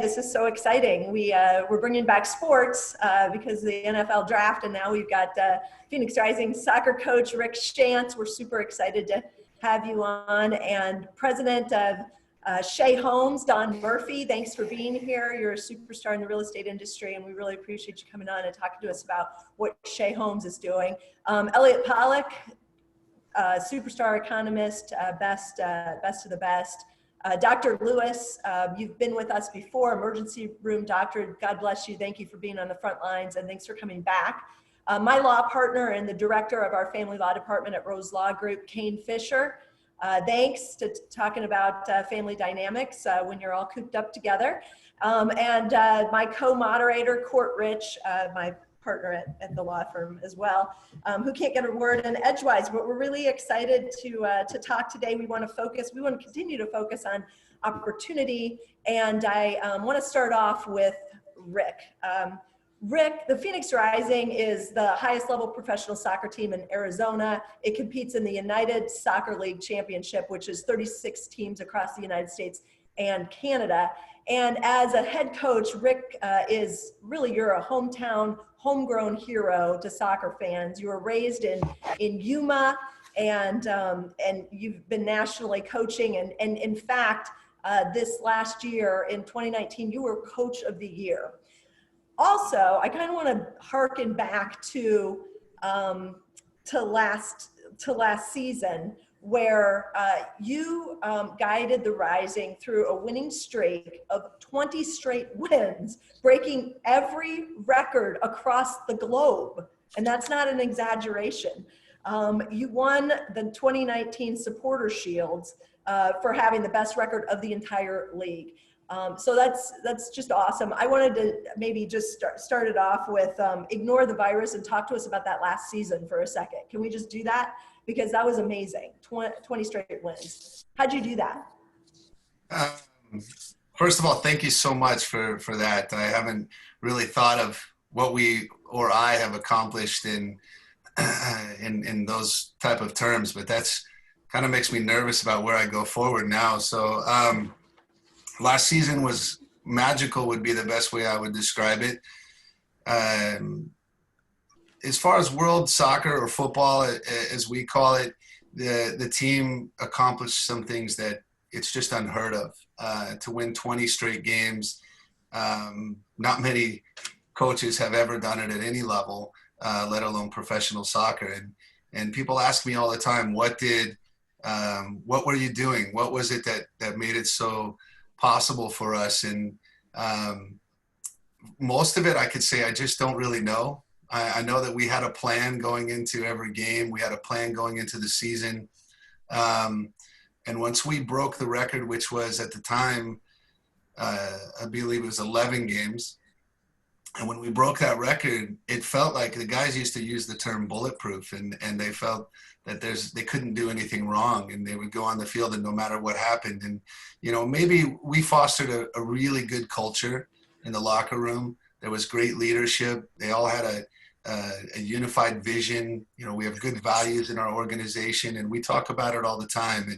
This is so exciting. We're bringing back sports because of the NFL draft, and now we've got Phoenix Rising soccer coach Rick Schantz. We're super excited to have you on, and president of Shea Homes, Don Murphy. Thanks for being here. You're a superstar in the real estate industry, and we really appreciate you coming on and talking to us about what Shea Homes is doing. Elliott Pollack, superstar economist, best of the best. Dr. Lewis, you've been with us before, emergency room doctor. God bless you. Thank you for being on the front lines, and thanks for coming back. My law partner and the director of our family law department at Rose Law Group, Kaine Fisher. Thanks to talking about family dynamics when you're all cooped up together. And my co-moderator, Court Rich, my partner at the law firm as well, who can't get a word in edgewise, but we're really excited to talk today. We want to continue to focus on opportunity, and I want to start off with Rick. Rick, the Phoenix Rising is the highest level professional soccer team in Arizona. It competes in the United Soccer League Championship, which is 36 teams across the United States and Canada. And as a head coach, Rick you're a homegrown hero to soccer fans. You were raised in Yuma, and you've been nationally coaching. And in fact, this last year in 2019, you were Coach of the Year. Also, I kind of want to harken back to last season, where you guided the Rising through a winning streak of 20 straight wins, breaking every record across the globe. And that's not an exaggeration. You won the 2019 Supporter Shields for having the best record of the entire league. So that's just awesome. I wanted to maybe just start it off with ignore the virus and talk to us about that last season for a second. Can we just do that? Because that was amazing, 20 straight wins. How'd you do that? First of all, thank you so much for that. I haven't really thought of what I have accomplished in those type of terms, but that's kind of makes me nervous about where I go forward now. So last season was magical, would be the best way I would describe it. As far as world soccer or football, as we call it, the team accomplished some things that it's just unheard of. To win 20 straight games, not many coaches have ever done it at any level, let alone professional soccer. And people ask me all the time, what were you doing? What was it that made it so possible for us? And most of it, I could say, I just don't really know. I know that we had a plan going into every game. We had a plan going into the season. And once we broke the record, which was at the time, I believe it was 11 games. And when we broke that record, it felt like the guys used to use the term bulletproof, and they felt that they couldn't do anything wrong, and they would go on the field and no matter what happened. And, maybe we fostered a really good culture in the locker room. There was great leadership. They all had a unified vision. We have good values in our organization, and we talk about it all the time,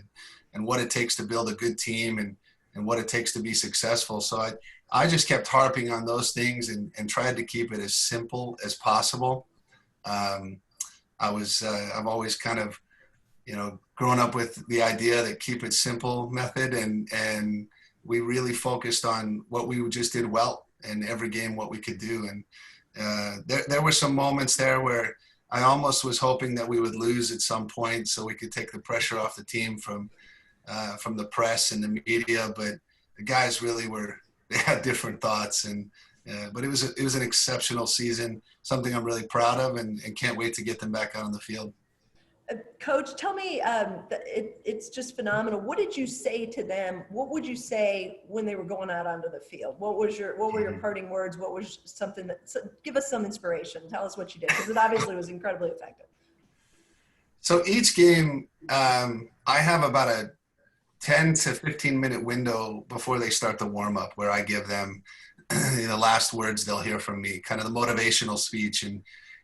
and what it takes to build a good team and what it takes to be successful. So I just kept harping on those things and tried to keep it as simple as possible. I've always kind of, grown up with the idea that keep it simple method, and we really focused on what we just did well in every game, what we could do. And there were some moments there where I almost was hoping that we would lose at some point so we could take the pressure off the team from the press and the media. But the guys really they had different thoughts. But it was an exceptional season, something I'm really proud of, and can't wait to get them back out on the field. Coach, tell me, it's just phenomenal. What did you say to them? What would you say when they were going out onto the field? What were your parting words? What was something give us some inspiration. Tell us what you did, because it obviously was incredibly effective. So each game, I have about a 10 to 15 minute window before they start the warm up, where I give them the last words they'll hear from me, kind of the motivational speech. And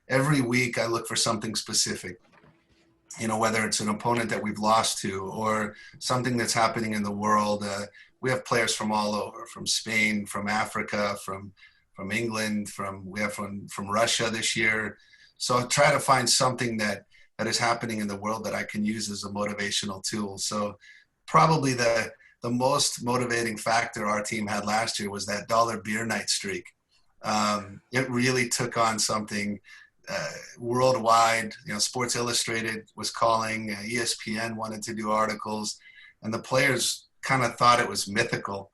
every week I look for something specific. Whether it's an opponent that we've lost to or something that's happening in the world, we have players from all over, from Spain, from Africa, from England, we have from Russia this year. So I try to find something that is happening in the world that I can use as a motivational tool. So probably the most motivating factor our team had last year was that dollar beer night streak. It really took on something worldwide. You know, Sports Illustrated was calling, ESPN wanted to do articles, and the players kind of thought it was mythical.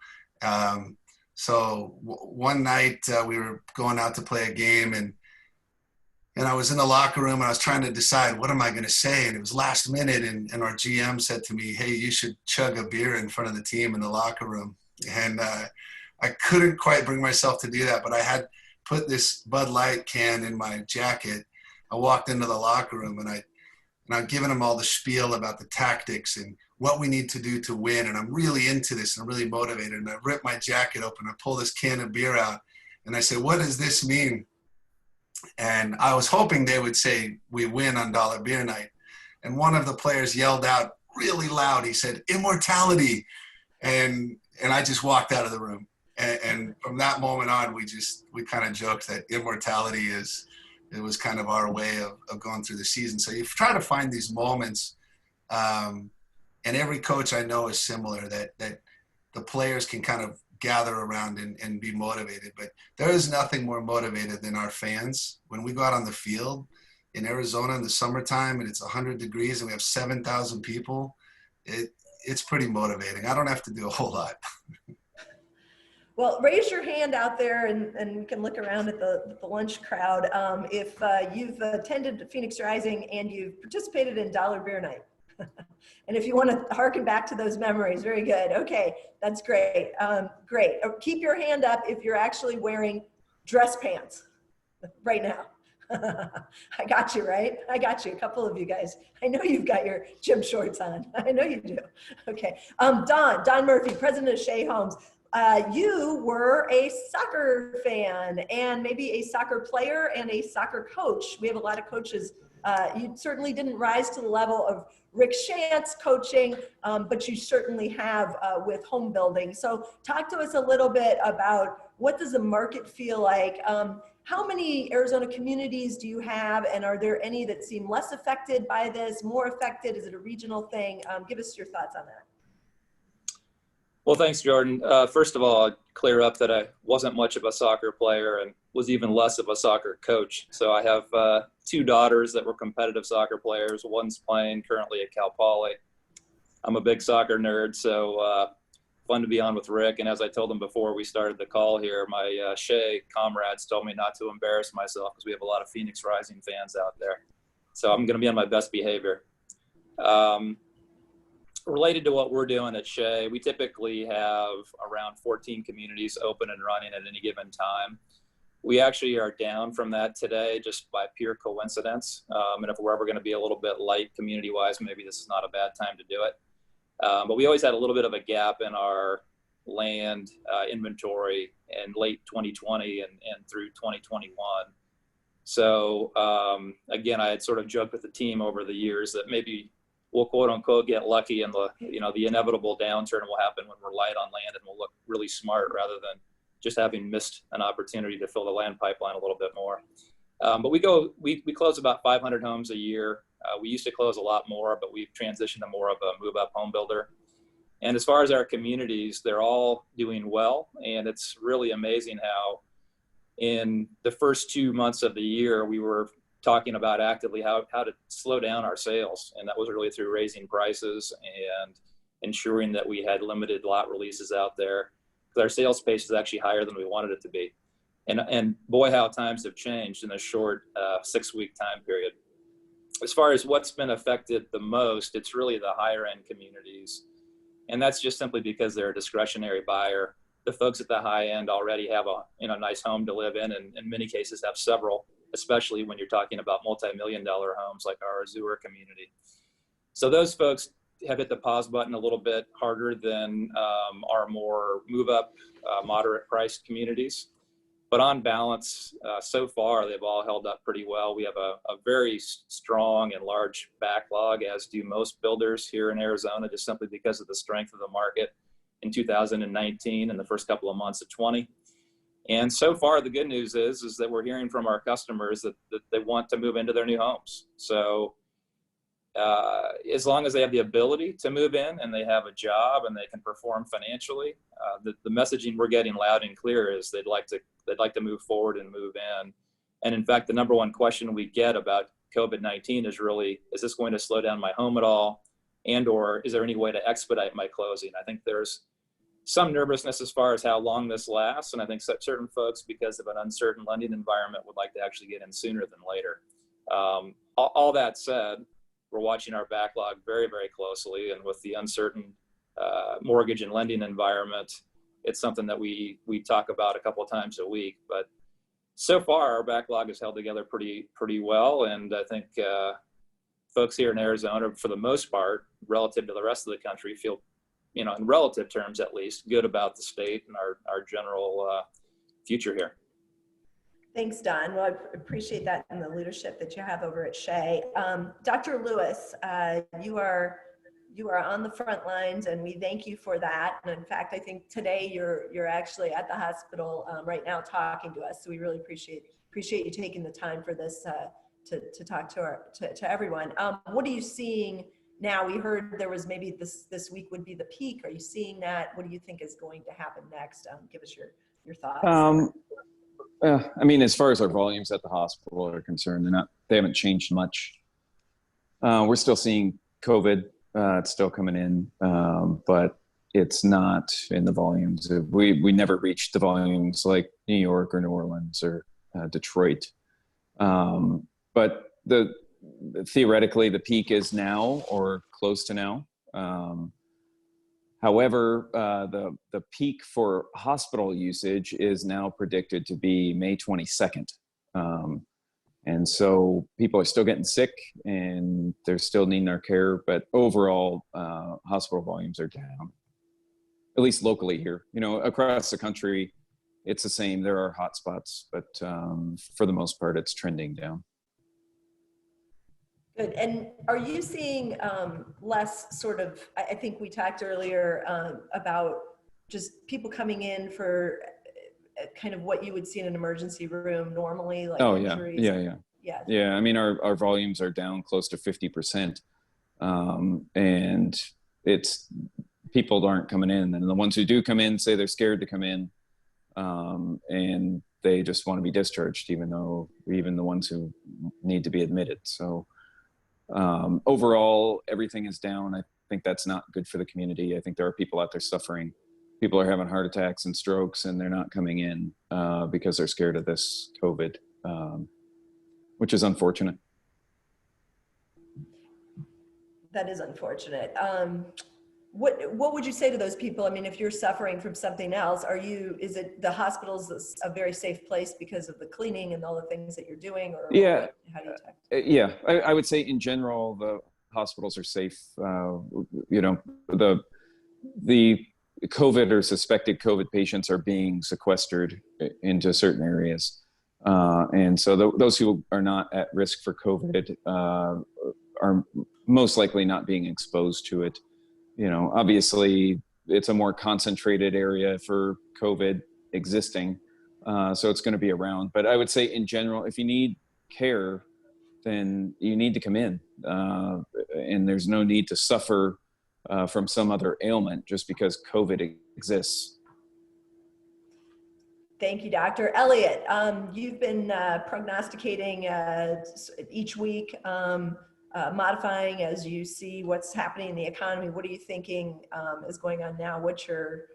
So one night we were going out to play a game, and I was in the locker room and I was trying to decide, what am I going to say? And it was last minute. And our GM said to me, hey, you should chug a beer in front of the team in the locker room. And I couldn't quite bring myself to do that, but I had put this Bud Light can in my jacket. I walked into the locker room and I'd given them all the spiel about the tactics and what we need to do to win. And I'm really into this and I'm really motivated. And I ripped my jacket open. I pull this can of beer out and I said, what does this mean? And I was hoping they would say, we win on dollar beer night. And one of the players yelled out really loud. He said, immortality. And I just walked out of the room. And from that moment on, we kind of joked that immortality it was kind of our way of going through the season. So you try to find these moments. And every coach I know is similar, that the players can kind of gather around and be motivated. But there is nothing more motivated than our fans. When we go out on the field in Arizona in the summertime and it's 100 degrees and we have 7,000 people, it's pretty motivating. I don't have to do a whole lot. Well, raise your hand out there and you can look around at the lunch crowd if you've attended Phoenix Rising and you've participated in Dollar Beer Night. And if you want to harken back to those memories, very good. Okay, that's great. Great. Keep your hand up if you're actually wearing dress pants right now. I got you, right? I got you. A couple of you guys. I know you've got your gym shorts on. I know you do. Okay. Don Murphy, president of Shea Homes. You were a soccer fan and maybe a soccer player and a soccer coach. We have a lot of coaches. You certainly didn't rise to the level of Rick Schantz coaching, but you certainly have with home building. So talk to us a little bit about what does the market feel like? How many Arizona communities do you have? And are there any that seem less affected by this, more affected? Is it a regional thing? Give us your thoughts on that. Well, thanks, Jordan. First of all, I'd clear up that I wasn't much of a soccer player and was even less of a soccer coach. So I have two daughters that were competitive soccer players. One's playing currently at Cal Poly. I'm a big soccer nerd, so fun to be on with Rick. And as I told him before we started the call here, my Shea comrades told me not to embarrass myself because we have a lot of Phoenix Rising fans out there. So I'm going to be on my best behavior. Related to what we're doing at Shea, we typically have around 14 communities open and running at any given time. We actually are down from that today just by pure coincidence. And if we're ever going to be a little bit light community-wise, maybe this is not a bad time to do it. But we always had a little bit of a gap in our land inventory in late 2020 and through 2021. So again, I had sort of joked with the team over the years that maybe we'll quote unquote get lucky and the inevitable downturn will happen when we're light on land and we'll look really smart rather than just having missed an opportunity to fill the land pipeline a little bit more. But we close about 500 homes a year. We used to close a lot more, but we've transitioned to more of a move-up home builder. And as far as our communities, they're all doing well. And it's really amazing how in the first 2 months of the year, we were talking about actively how to slow down our sales. And that was really through raising prices and ensuring that we had limited lot releases out there. Because our sales pace is actually higher than we wanted it to be. And boy, how times have changed in a short 6-week time period. As far as what's been affected the most, it's really the higher end communities. And that's just simply because they're a discretionary buyer. The folks at the high end already have a nice home to live in, and in many cases have several, especially when you're talking about multi-million-dollar homes like our Azure community. So those folks have hit the pause button a little bit harder than our more move-up, moderate-priced communities. But on balance, so far, they've all held up pretty well. We have a very strong and large backlog, as do most builders here in Arizona, just simply because of the strength of the market in 2019 and the first couple of months of 20. And so far, the good news is that we're hearing from our customers that they want to move into their new homes. So as long as they have the ability to move in and they have a job and they can perform financially, the messaging we're getting loud and clear is they'd like to move forward and move in. And in fact, the number one question we get about COVID-19 is really, is this going to slow down my home at all? And or is there any way to expedite my closing? I think there's some nervousness as far as how long this lasts. And I think certain folks, because of an uncertain lending environment, would like to actually get in sooner than later. All that said, we're watching our backlog very, very closely. And with the uncertain mortgage and lending environment, it's something that we talk about a couple of times a week. But so far, our backlog is held together pretty well. And I think folks here in Arizona, for the most part, relative to the rest of the country, feel, in relative terms at least, good about the state and our general future here. Thanks, Don. Well, I appreciate that and the leadership that you have over at Shea. Dr. Lewis, you are on the front lines, and we thank you for that. And in fact, I think today you're actually at the hospital right now talking to us. So we really appreciate you taking the time for this to talk to everyone. What are you seeing now? We heard there was maybe this week would be the peak. Are you seeing that? What do you think is going to happen next? Give us your thoughts. As far as our volumes at the hospital are concerned, they haven't changed much. We're still seeing COVID. It's still coming in, but it's not in the volumes. We never reached the volumes like New York or New Orleans or Detroit. But theoretically, the peak is now or close to now. However, the peak for hospital usage is now predicted to be May 22nd. And so people are still getting sick and they're still needing our care, but overall hospital volumes are down, at least locally here. Across the country, it's the same. There are hot spots, but for the most part, it's trending down. Good. And are you seeing less sort of, I think we talked earlier about just people coming in for kind of what you would see in an emergency room normally, like injuries? Yeah. Our volumes are down close to 50%. And it's people aren't coming in. And the ones who do come in say they're scared to come in. And they just want to be discharged, even the ones who need to be admitted. So overall, everything is down. I think that's not good for the community. I think there are people out there suffering. People are having heart attacks and strokes, and they're not coming in because they're scared of this COVID, which is unfortunate. That is unfortunate. What would you say to those people? If you're suffering from something else, is it the hospital's a very safe place because of the cleaning and all the things that you're doing? Or yeah, how do you yeah, I would say in general, the hospitals are safe. The COVID or suspected COVID patients are being sequestered into certain areas. And so those who are not at risk for COVID are most likely not being exposed to it. Obviously it's a more concentrated area for COVID existing. So it's going to be around, but I would say in general, if you need care, then you need to come in, and there's no need to suffer from some other ailment just because COVID exists. Thank you, Dr. Elliott. You've been prognosticating each week, modifying as you see what's happening in the economy. What are you thinking is going on now? What are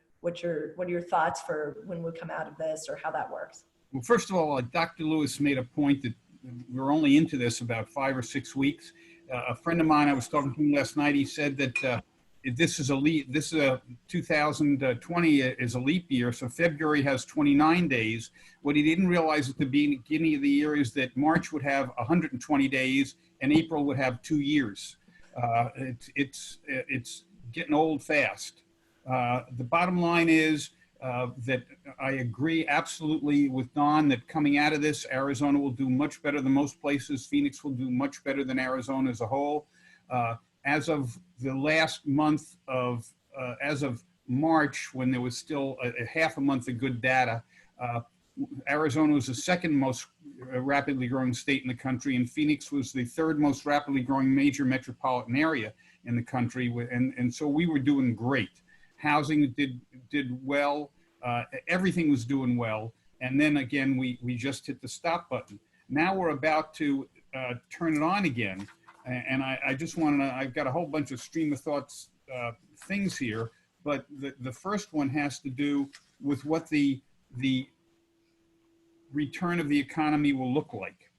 your thoughts for when we come out of this, or how that works? Well, first of all, Dr. Lewis made a point that we're only into this about 5 or 6 weeks. A friend of mine, I was talking to him last night, he said that this is a 2020 is a leap year, so February has 29 days. What he didn't realize at the beginning of the year is that March would have 120 days and April would have 2 years. It's getting old fast. The bottom line is that I agree absolutely with Don that coming out of this, Arizona will do much better than most places. Phoenix will do much better than Arizona as a whole. As of the last month of, as of March, when there was still a half a month of good data, Arizona was the second most rapidly growing state in the country, and Phoenix was the third most rapidly growing major metropolitan area in the country. And so we were doing great. Housing did well. Everything was doing well. And then again, we just hit the stop button. Now we're about to turn it on again. And I just want to, I've got a whole bunch of stream of thoughts things here, but the first one has to do with what the return of the economy will look like.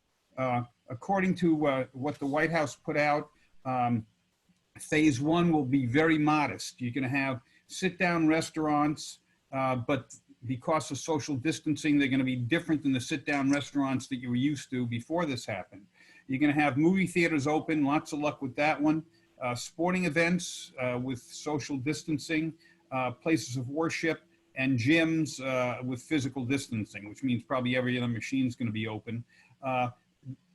According to what the White House put out, phase one will be very modest. You're going to have sit-down restaurants, but because of social distancing, they're going to be different than the sit-down restaurants that you were used to before this happened. You're going to have movie theaters open, lots of luck with that one. Sporting events with social distancing, places of worship, and gyms with physical distancing, which means probably every other machine is going to be open.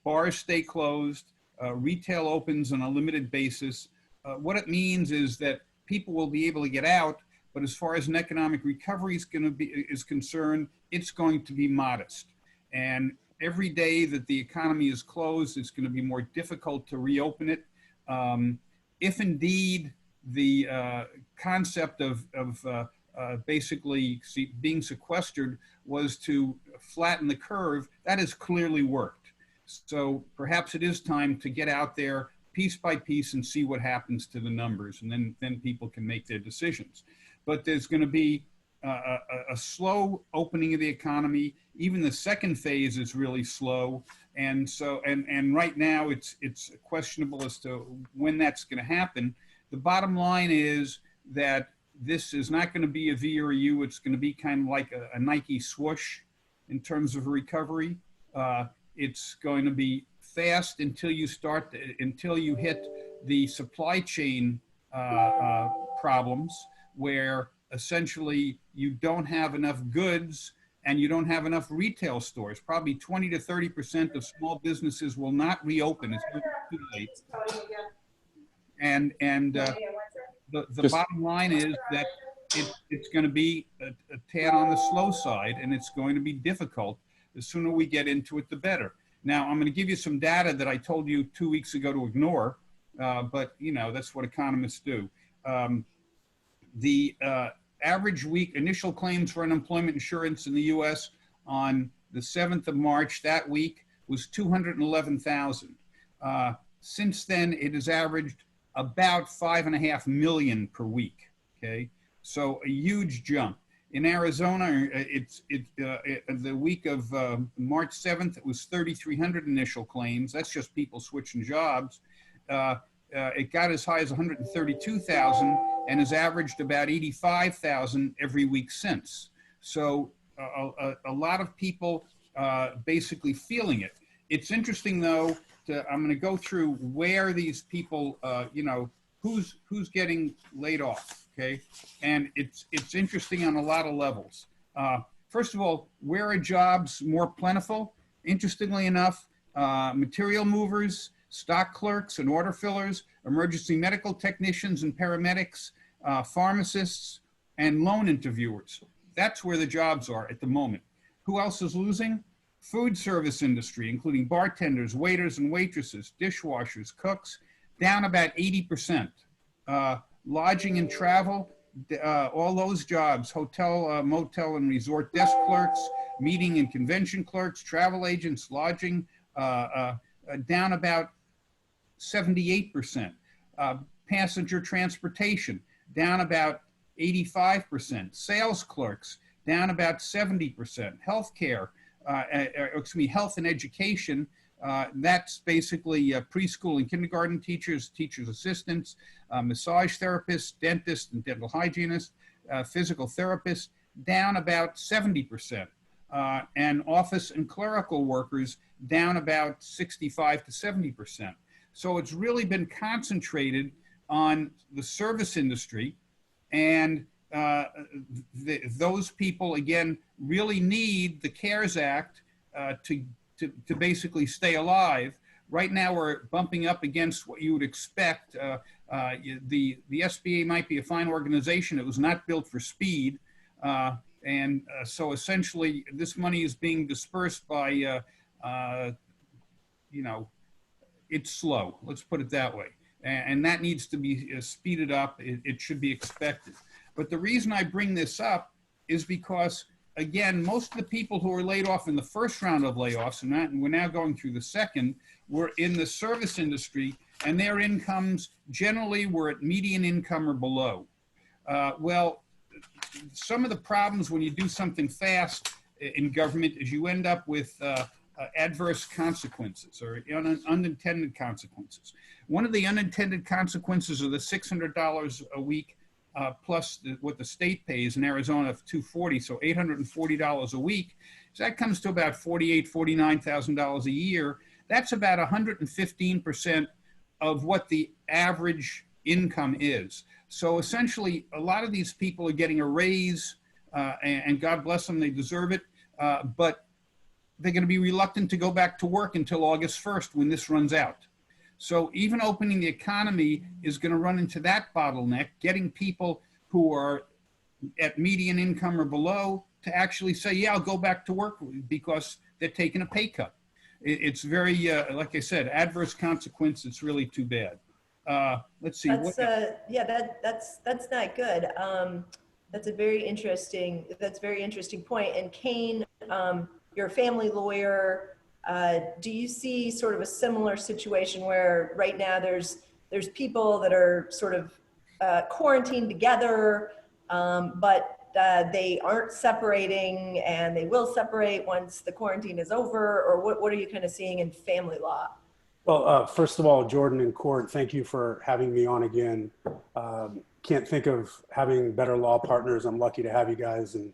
Bars stay closed, retail opens on a limited basis. What it means is that people will be able to get out, but as far as an economic recovery is concerned, it's going to be modest. And every day that the economy is closed, it's going to be more difficult to reopen it. If indeed the concept of basically being sequestered was to flatten the curve, that has clearly worked. So perhaps it is time to get out there piece by piece and see what happens to the numbers, and then people can make their decisions. But there's going to be a slow opening of the economy. Even the second phase is really slow, and so and right now it's questionable as to when that's going to happen. The bottom line is that this is not going to be a V or a U. It's going to be kind of like a Nike swoosh in terms of recovery. It's going to be fast until you hit the supply chain problems, where essentially you don't have enough goods and you don't have enough retail stores. Probably 20 to 30% of small businesses will not reopen. It's too late. And the bottom line is that it's going to be a tad on the slow side, and it's going to be difficult. The sooner we get into it, the better. Now, I'm going to give you some data that I told you 2 weeks ago to ignore, but you know, that's what economists do. The average week initial claims for unemployment insurance in the U.S. on the 7th of March that week was 211,000. Since then, it has averaged about 5.5 million per week. Okay, so a huge jump. In Arizona, the week of March 7th, it was 3,300 initial claims. That's just people switching jobs. It got as high as 132,000 and has averaged about 85,000 every week since. So a lot of people basically feeling it. It's interesting, though. I'm going to go through where these people, you know, who's getting laid off. Okay, and it's interesting on a lot of levels. First of all, where are jobs more plentiful? Interestingly enough, material movers, stock clerks and order fillers, emergency medical technicians and paramedics, pharmacists, and loan interviewers. That's where the jobs are at the moment. Who else is losing? Food service industry, including bartenders, waiters and waitresses, dishwashers, cooks, down about 80%. Lodging and travel, all those jobs, hotel, motel and resort desk clerks, meeting and convention clerks, travel agents, lodging, down about 78%. Passenger transportation, down about 85%. Sales clerks, down about 70%. Healthcare, health and education, that's basically preschool and kindergarten teachers, teachers' assistants, massage therapists, dentists and dental hygienists, physical therapists, down about 70%. And office and clerical workers, down about 65 to 70%. So it's really been concentrated on the service industry, and those people, again, really need the CARES Act to basically stay alive. Right now, we're bumping up against what you would expect, The SBA might be a fine organization. It was not built for speed. So essentially this money is being dispersed by, it's slow. Let's put it that way. And that needs to be speeded up. It should be expected. But the reason I bring this up is because, again, most of the people who were laid off in the first round of layoffs, and we're now going through the second, were in the service industry, and their incomes generally were at median income or below. Well, some of the problems when you do something fast in government is you end up with adverse consequences or unintended consequences. One of the unintended consequences of the $600 a week plus what the state pays in Arizona of $240, so $840 a week. So that comes to about $48,000, $49,000 a year. That's about 115% of what the average income is. So essentially, a lot of these people are getting a raise, and God bless them, they deserve it, but they're going to be reluctant to go back to work until August 1st when this runs out. So even opening the economy is going to run into that bottleneck, getting people who are at median income or below to actually say, yeah, I'll go back to work because they're taking a pay cut. It's very, like I said, adverse consequence. It's really too bad. Let's see. That's not good. That's a very interesting point. And Kaine, you're a family lawyer. Do you see sort of a similar situation where right now there's people that are sort of quarantined together, but they aren't separating and they will separate once the quarantine is over? Or what are you kind of seeing in family law? Well, first of all, Jordan and Court, thank you for having me on again. Can't think of having better law partners. I'm lucky to have you guys, and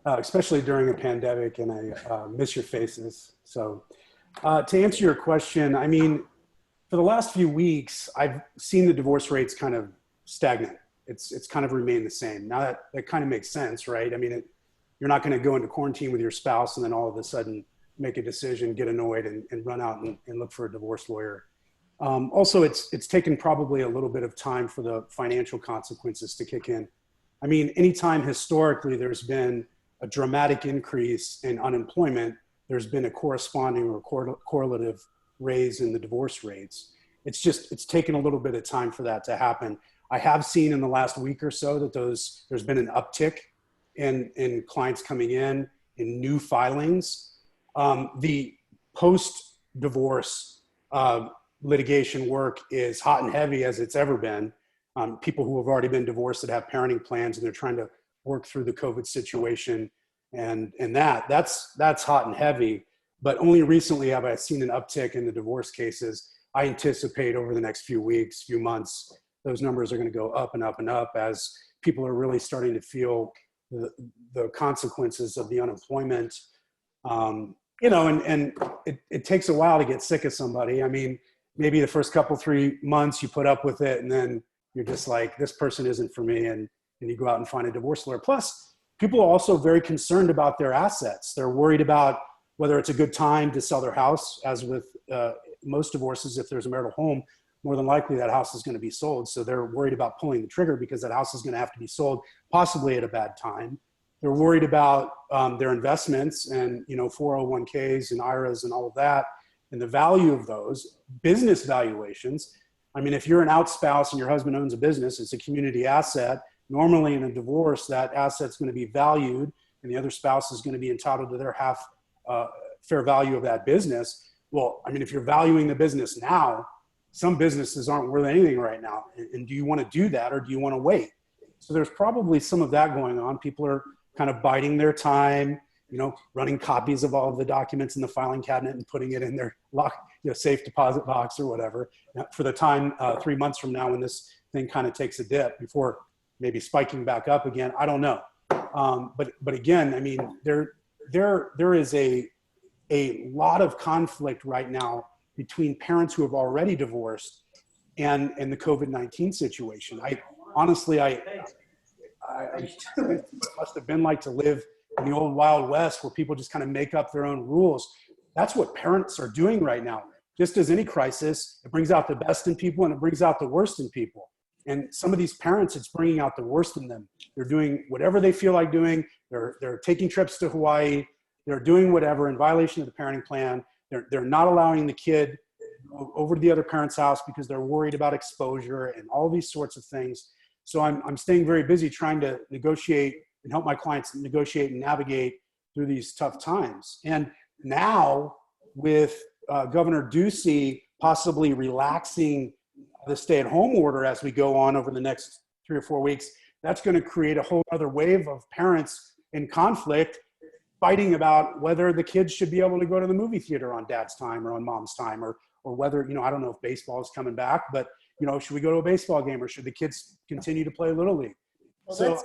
especially during a pandemic, and I miss your faces. So to answer your question, I mean, for the last few weeks, I've seen the divorce rates kind of stagnant. It's kind of remained the same. Now that kind of makes sense, right? I mean, you're not going to go into quarantine with your spouse and then all of a sudden make a decision, get annoyed, and run out and look for a divorce lawyer. Also, it's taken probably a little bit of time for the financial consequences to kick in. I mean, anytime historically there's been a dramatic increase in unemployment, there's been a corresponding or correlative raise in the divorce rates. It's taken a little bit of time for that to happen. I have seen in the last week or so that there's been an uptick in clients coming in new filings. The post-divorce litigation work is hot and heavy as it's ever been. People who have already been divorced that have parenting plans and they're trying to work through the COVID situation, and that's hot and heavy. But only recently have I seen an uptick in the divorce cases. I anticipate over the next few weeks, few months, those numbers are going to go up and up and up as people are really starting to feel the consequences of the unemployment. And it takes a while to get sick of somebody. I mean, maybe the first couple, 3 months you put up with it, and then you're just like, this person isn't for me. And you go out and find a divorce lawyer. Plus, people are also very concerned about their assets. They're worried about whether it's a good time to sell their house. As with most divorces, if there's a marital home, more than likely that house is going to be sold. So they're worried about pulling the trigger because that house is going to have to be sold, possibly at a bad time. They're worried about their investments and 401ks and IRAs and all of that, and the value of those business valuations. I mean, if you're an out spouse and your husband owns a business, it's a community asset. Normally in a divorce, that asset's going to be valued and the other spouse is going to be entitled to their half fair value of that business. Well, I mean, if you're valuing the business now, some businesses aren't worth anything right now. And do you want to do that or do you want to wait? So there's probably some of that going on. People are kind of biding their time, running copies of all of the documents in the filing cabinet and putting it in their safe deposit box or whatever for the time 3 months from now when this thing kind of takes a dip before maybe spiking back up again. I don't know. But again, I mean, there is a lot of conflict right now between parents who have already divorced and the COVID-19 situation. It must have been like to live in the old Wild West where people just kind of make up their own rules. That's what parents are doing right now. just as any crisis, it brings out the best in people and it brings out the worst in people. And some of these parents, it's bringing out the worst in them. They're doing whatever they feel like doing. They're taking trips to Hawaii. They're doing whatever in violation of the parenting plan. They're not allowing the kid over to the other parent's house because they're worried about exposure and all these sorts of things. So I'm staying very busy trying to negotiate and help my clients negotiate and navigate through these tough times. And now with Governor Ducey possibly relaxing the stay-at-home order as we go on over the next 3 or 4 weeks, that's going to create a whole other wave of parents in conflict fighting about whether the kids should be able to go to the movie theater on dad's time or on mom's time, or whether, I don't know if baseball is coming back, but should we go to a baseball game or should the kids continue to play Little League? Well, so, let's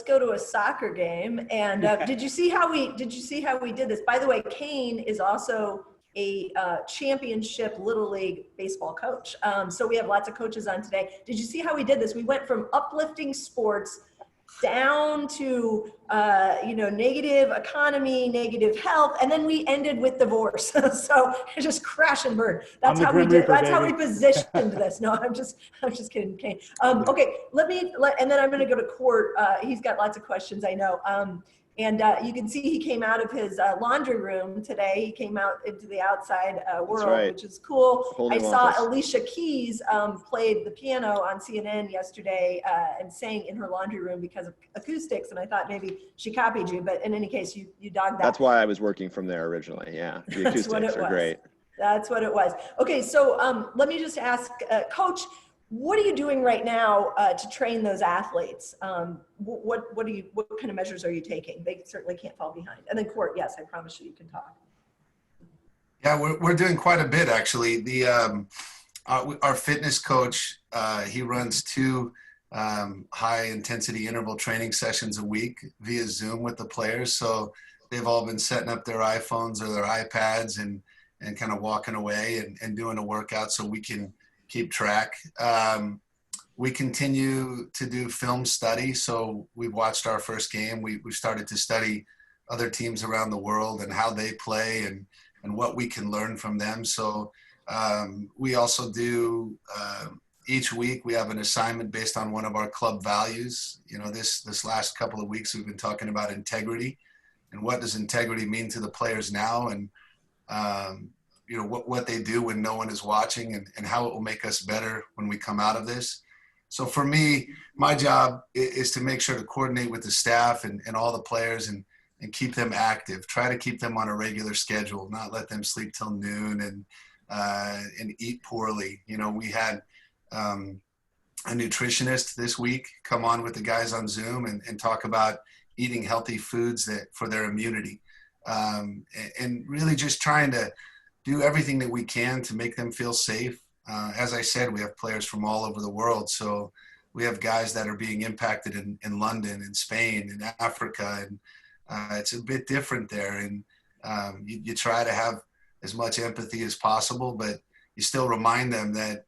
go to a soccer game. And did you see how we did this? By the way, Kaine is also a championship Little League baseball coach. So we have lots of coaches on today. Did you see how we did this? We went from uplifting sports down to negative economy, negative health, and then we ended with divorce. So it just crash and burn. That's how we did. That's how we positioned this. No, I'm just kidding, Kaine. Okay, and then I'm going to go to Court. He's got lots of questions, I know. And you can see he came out of his laundry room today. He came out into the outside world, right, which is cool. I saw Alicia Keys played the piano on CNN yesterday and sang in her laundry room because of acoustics. And I thought maybe she copied you, but in any case, you dogged that. That's why I was working from there originally. Yeah, the acoustics are great. That's what it was. Okay, so let me just ask, Coach, what are you doing right now to train those athletes? What kind of measures are you taking? They certainly can't fall behind. And then Court, yes, I promise you can talk. Yeah, we're doing quite a bit actually. Our fitness coach, he runs 2 high intensity interval training sessions a week via Zoom with the players. So they've all been setting up their iPhones or their iPads and kind of walking away and doing a workout so we can keep track. We continue to do film study. So we've watched our first game. We've started to study other teams around the world and how they play and what we can learn from them. So we also do, each week we have an assignment based on one of our club values. This last couple of weeks we've been talking about integrity and what does integrity mean to the players now, and what they do when no one is watching, and how it will make us better when we come out of this. So for me, my job is to make sure to coordinate with the staff and all the players and keep them active, try to keep them on a regular schedule, not let them sleep till noon and eat poorly. We had a nutritionist this week come on with the guys on Zoom and talk about eating healthy foods for their immunity, and really just trying to do everything that we can to make them feel safe. As I said, we have players from all over the world. So we have guys that are being impacted in London, in Spain, in Africa, and it's a bit different there. And you try to have as much empathy as possible, but you still remind them that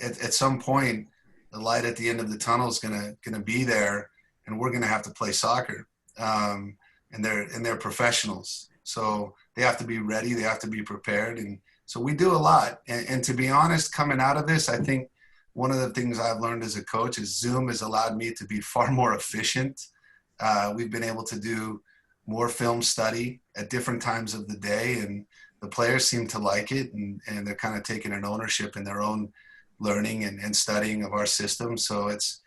at some point, the light at the end of the tunnel is gonna be there, and we're gonna have to play soccer. And they're professionals. So they have to be ready. They have to be prepared. And so we do a lot. And to be honest, coming out of this, I think one of the things I've learned as a coach is Zoom has allowed me to be far more efficient. We've been able to do more film study at different times of the day, and the players seem to like it. And they're kind of taking an ownership in their own learning and studying of our system. So it's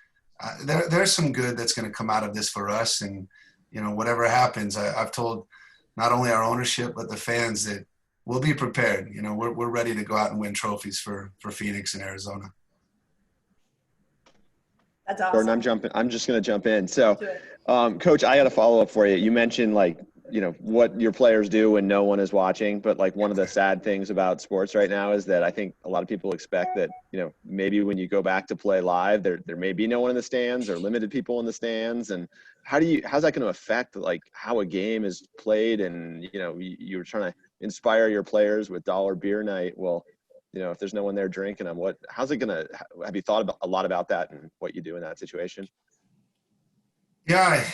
there's some good that's going to come out of this for us. And, whatever happens, I've told not only our ownership, but the fans that we'll be prepared. We're ready to go out and win trophies for Phoenix and Arizona. That's awesome. Jordan, I'm just going to jump in. So, Coach, I got a follow-up for you. You mentioned what your players do when no one is watching, but one of the sad things about sports right now is that I think a lot of people expect that, maybe when you go back to play live, there may be no one in the stands or limited people in the stands. And how's that going to affect how a game is played? And, you're trying to inspire your players with dollar beer night. Well, if there's no one there drinking them, how's it going to, have you thought a lot about that and what you do in that situation? Yeah,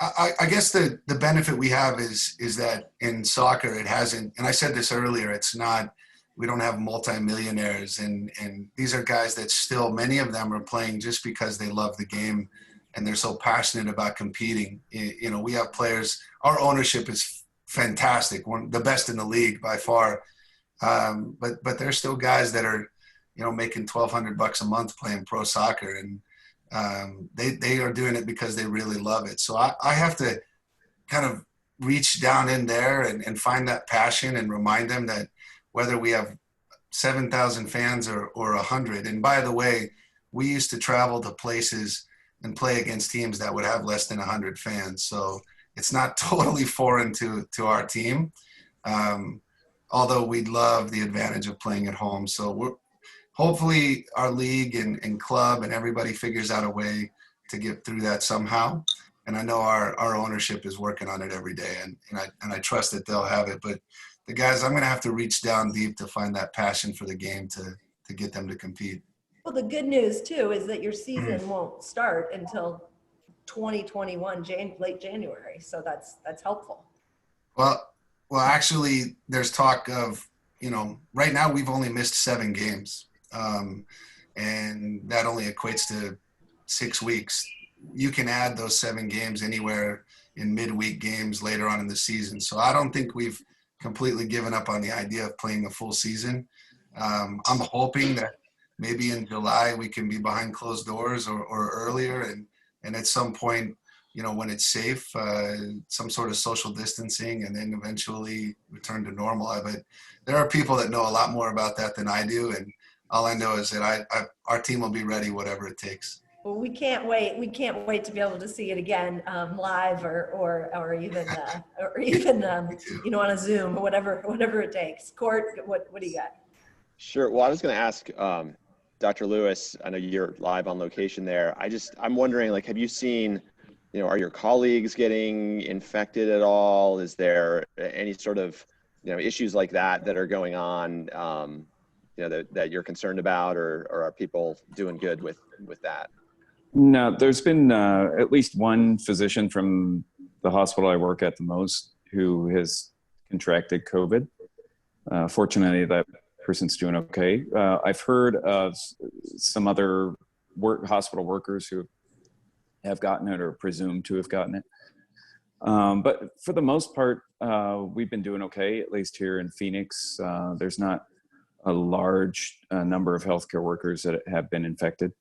I guess the benefit we have is that in soccer, it hasn't, and I said this earlier, it's not We don't have multimillionaires, and these are guys that still, many of them are playing just because they love the game and they're so passionate about competing. You know, we have players, our ownership is fantastic, the best in the league by far. But there's still guys that are, you know, making $1,200 a month playing pro soccer, and they are doing it because they really love it. So I have to kind of reach down in there and find that passion and remind them that whether we have 7,000 fans or 100. And by the way, we used to travel to places and play against teams that would have less than 100 fans. So it's not totally foreign to our team, although we'd love the advantage of playing at home. So hopefully our league and club and everybody figures out a way to get through that somehow. And I know our ownership is working on it every day, and I trust that they'll have it. But the guys, I'm going to have to reach down deep to find that passion for the game to get them to compete. Well, the good news too is that your season won't start until 2021, late January. So that's helpful. Well, actually, there's talk of, you know, right now we've only missed 7 games, and that only equates to 6 weeks. You can add those 7 games anywhere in midweek games later on in the season. So I don't think we've completely given up on the idea of playing a full season. I'm hoping that maybe in July we can be behind closed doors or earlier, and at some point, you know, when it's safe, some sort of social distancing, and then eventually return to normal. But there are people that know a lot more about that than I do, and all I know is that our team will be ready, whatever it takes. Well, we can't wait. We can't wait to be able to see it again, live or even you know, on a Zoom or whatever it takes. Court, what do you got? Sure. Well, I was going to ask Dr. Lewis. I know you're live on location there. I'm wondering, like, have you seen, you know, are your colleagues getting infected at all? Is there any sort of, you know, issues like that are going on, you know, that you're concerned about, or are people doing good with that? No, there's been at least one physician from the hospital I work at the most who has contracted COVID. Fortunately, that person's doing okay. I've heard of some other hospital workers who have gotten it or presumed to have gotten it. But for the most part, we've been doing okay, at least here in Phoenix. There's not a large number of healthcare workers that have been infected.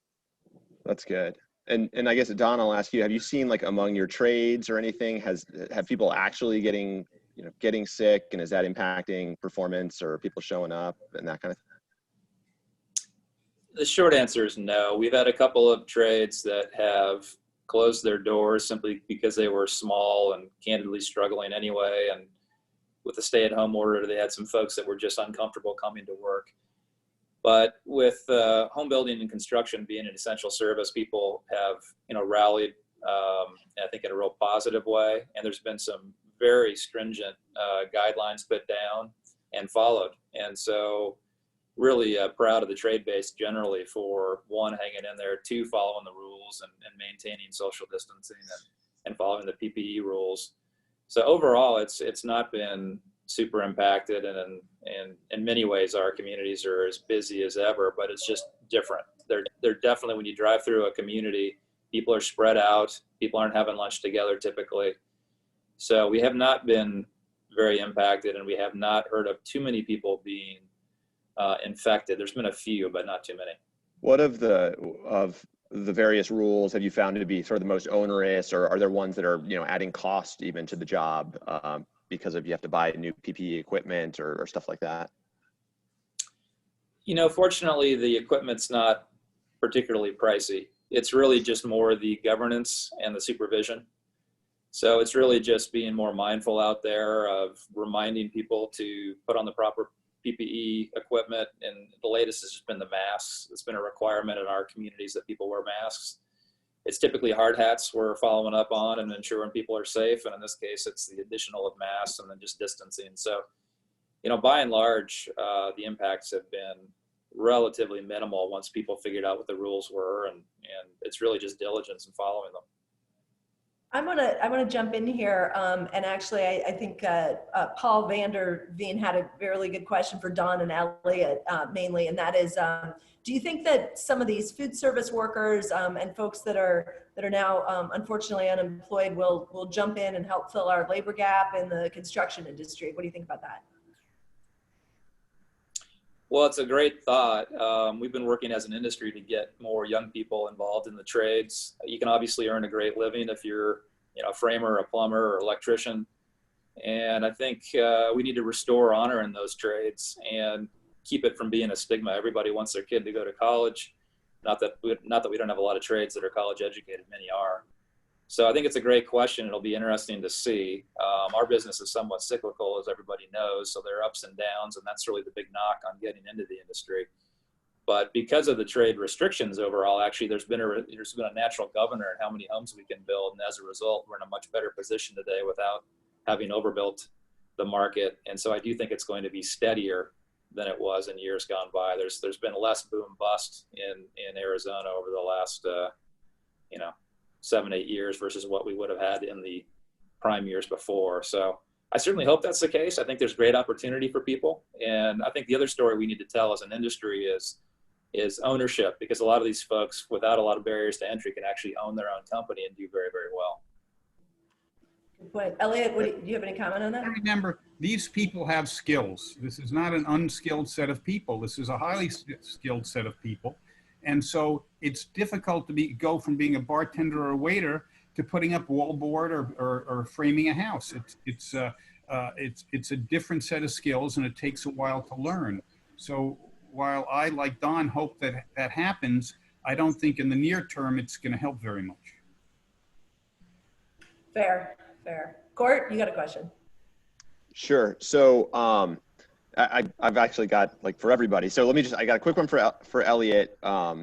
That's good. And I guess, Don, I'll ask you, have you seen, like, among your trades or anything, have people actually getting sick, and is that impacting performance or people showing up and that kind of thing? The short answer is no. We've had a couple of trades that have closed their doors simply because they were small and candidly struggling anyway. And with the stay-at-home order, they had some folks that were just uncomfortable coming to work. But with home building and construction being an essential service, people have, you know, rallied, I think, in a real positive way. And there's been some very stringent guidelines put down and followed. And so really proud of the trade base generally for, one, hanging in there, 2, following the rules and maintaining social distancing and following the PPE rules. So overall, it's not been super impacted, and in many ways our communities are as busy as ever, but it's just different. They're definitely, when you drive through a community, people are spread out, people aren't having lunch together typically. So we have not been very impacted, and we have not heard of too many people being infected. There's been a few, but not too many. What of the various rules have you found to be sort of the most onerous, or are there ones that are, you know, adding cost even to the job because of you have to buy new PPE equipment or stuff like that? You know, fortunately, the equipment's not particularly pricey. It's really just more the governance and the supervision. So it's really just being more mindful out there of reminding people to put on the proper PPE equipment. And the latest has just been the masks. It's been a requirement in our communities that people wear masks. It's typically hard hats we're following up on and ensuring people are safe. And in this case, it's the additional of masks and then just distancing. So, you know, by and large, the impacts have been relatively minimal once people figured out what the rules were. And it's really just diligence in following them. I'm gonna jump in here, and actually, I think Paul Vander Veen had a really good question for Don and Elliott mainly, and that is, do you think that some of these food service workers and folks that are now unfortunately unemployed will jump in and help fill our labor gap in the construction industry? What do you think about that? Well, it's a great thought. We've been working as an industry to get more young people involved in the trades. You can obviously earn a great living if you're, a framer, a plumber, or electrician. And I think we need to restore honor in those trades and keep it from being a stigma. Everybody wants their kid to go to college. Not that we don't have a lot of trades that are college educated. Many are. So I think it's a great question. It'll be interesting to see. Our business is somewhat cyclical, as everybody knows, so there are ups and downs, and that's really the big knock on getting into the industry. But because of the trade restrictions overall, actually, there's been a natural governor in how many homes we can build, and as a result, we're in a much better position today without having overbuilt the market. And so I do think it's going to be steadier than it was in years gone by. There's been less boom bust in Arizona over the last 7-8 years versus what we would have had in the prime years before. So I certainly hope that's the case. I think there's great opportunity for people. And I think the other story we need to tell as an industry is ownership, because a lot of these folks without a lot of barriers to entry can actually own their own company and do very, very well. Good point. Elliott, do you have any comment on that? Remember, these people have skills. This is not an unskilled set of people. This is a highly skilled set of people. And so it's difficult to go from being a bartender or a waiter to putting up wallboard or framing a house. It's a different set of skills, and it takes a while to learn. So while I, like Don, hope that happens, I don't think in the near term it's going to help very much. Fair. Court, you got a question? Sure. So I've actually got for everybody. So I got a quick one for Elliott,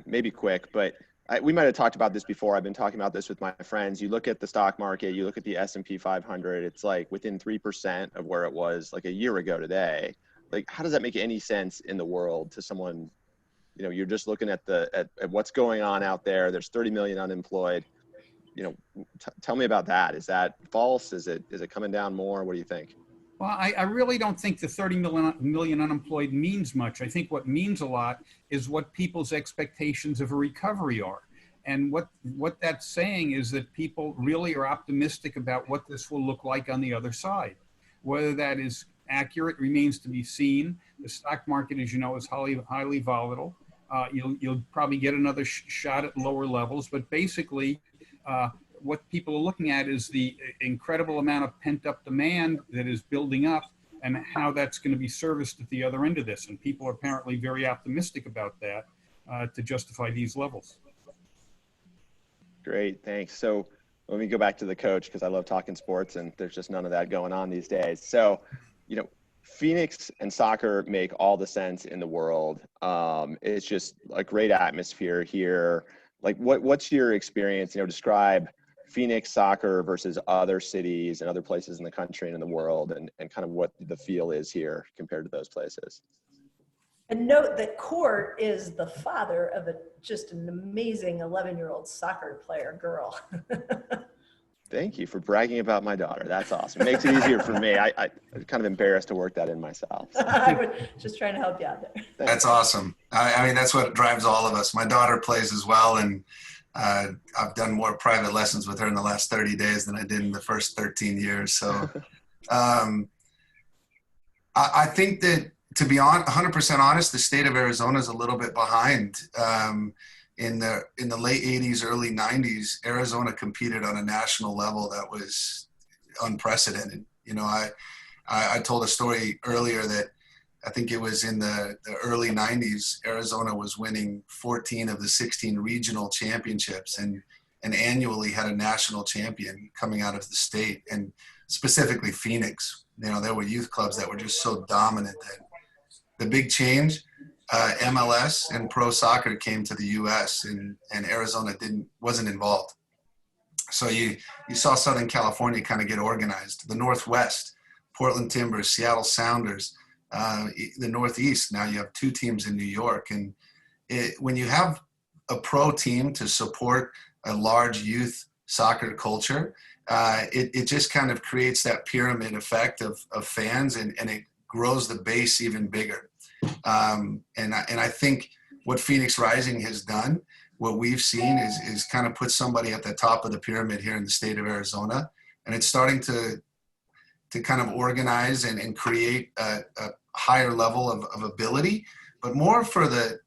maybe quick, but we might have talked about this before. I've been talking about this with my friends. You look at the stock market, you look at the S&P 500, it's within 3% of where it was a year ago today. How does that make any sense in the world to someone, you're just looking at what's going on out there. There's 30 million unemployed. Tell me about that. Is that false? Is it coming down more? What do you think? Well, I really don't think the 30 million unemployed means much. I think what means a lot is what people's expectations of a recovery are. And what that's saying is that people really are optimistic about what this will look like on the other side. Whether that is accurate remains to be seen. The stock market, as you know, is highly volatile. You'll probably get another shot at lower levels, but basically, what people are looking at is the incredible amount of pent-up demand that is building up and how that's going to be serviced at the other end of this. And people are apparently very optimistic about that to justify these levels. Great, thanks. So let me go back to the coach, because I love talking sports and there's just none of that going on these days. So, Phoenix and soccer make all the sense in the world. It's just a great atmosphere here. What's your experience? Describe Phoenix soccer versus other cities and other places in the country and in the world, and kind of what the feel is here compared to those places. And note that Court is the father of just an amazing 11-year-old soccer player girl. Thank you for bragging about my daughter. That's awesome. It makes it easier for me. I'm kind of embarrassed to work that in myself. I was just trying to help you out there. That's awesome. I mean, that's what drives all of us. My daughter plays as well, and I've done more private lessons with her in the last 30 days than I did in the first 13 years. So I think that, to be 100% honest, the state of Arizona is a little bit behind. In the late 80s, early 90s, Arizona competed on a national level that was unprecedented. I told a story earlier that I think it was in the early 90s, Arizona was winning 14 of the 16 regional championships and annually had a national champion coming out of the state, and specifically Phoenix. There were youth clubs that were just so dominant that the big change, MLS and pro soccer came to the U.S. and Arizona wasn't involved. So you saw Southern California kind of get organized. The Northwest, Portland Timbers, Seattle Sounders, the Northeast. Now you have 2 teams in New York, and when you have a pro team to support a large youth soccer culture, it just kind of creates that pyramid effect of fans, and it grows the base even bigger. And I think what Phoenix Rising has done, what we've seen is kind of put somebody at the top of the pyramid here in the state of Arizona. And it's starting to kind of organize and create a higher level of ability, but more for the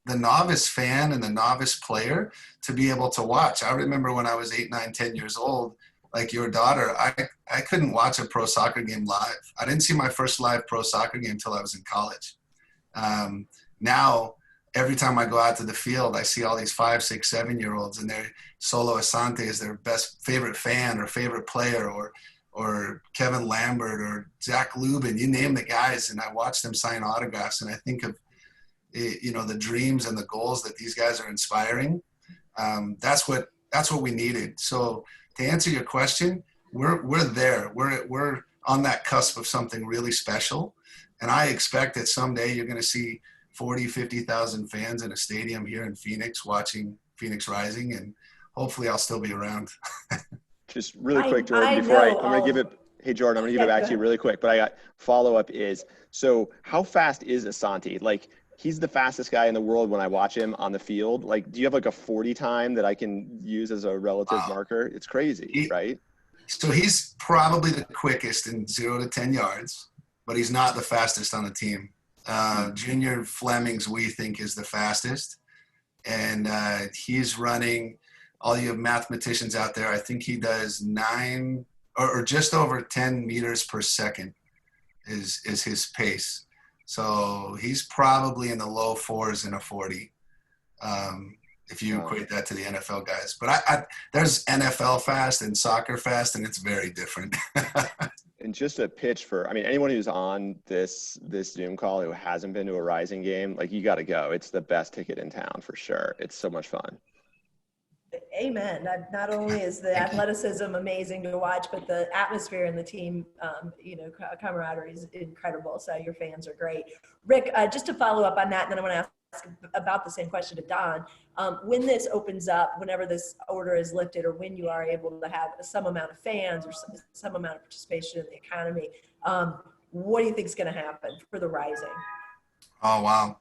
novice fan and the novice player to be able to watch. I remember when I was 8, 9, 10 years old, like your daughter, I couldn't watch a pro soccer game live. I didn't see my first live pro soccer game until I was in college. Now, every time I go out to the field, I see all these 5, 6, 7-year-olds, and their Solo Asante is their best favorite fan or favorite player, or Kevin Lambert or Zach Lubin, you name the guys, and I watch them sign autographs, and I think of, you know, the dreams and the goals that these guys are inspiring. That's what we needed. So to answer your question, we're there. We're on that cusp of something really special, and I expect that someday you're going to see 40, 50,000 fans in a stadium here in Phoenix watching Phoenix Rising, and hopefully I'll still be around. Just really quick, Jordan, I'm going to give it, hey, Jordan, I'm going to give it back to you really quick, but I got follow-up is, so how fast is Asante? Like, he's the fastest guy in the world when I watch him on the field. Like, do you have like a 40 time that I can use as a relative marker? It's crazy, right? So he's probably the quickest in 0 to 10 yards, but he's not the fastest on the team. Junior Flemings, we think, is the fastest. And he's running, all you mathematicians out there, I think he does 9 or just over 10 meters per second is his pace. So he's probably in the low 4s in a 40, if you equate that to the NFL guys. But there's NFL fast and soccer fast, and it's very different. And just a pitch for, I mean, anyone who's on this Zoom call who hasn't been to a Rising game, like, you got to go. It's the best ticket in town for sure. It's so much fun. Amen. Not only is the athleticism amazing to watch, but the atmosphere and the team, camaraderie is incredible. So your fans are great. Rick, just to follow up on that, and then I want to ask about the same question to Don. When this opens up, whenever this order is lifted, or when you are able to have some amount of fans or some amount of participation in the economy, what do you think is going to happen for the Rising? Oh, wow.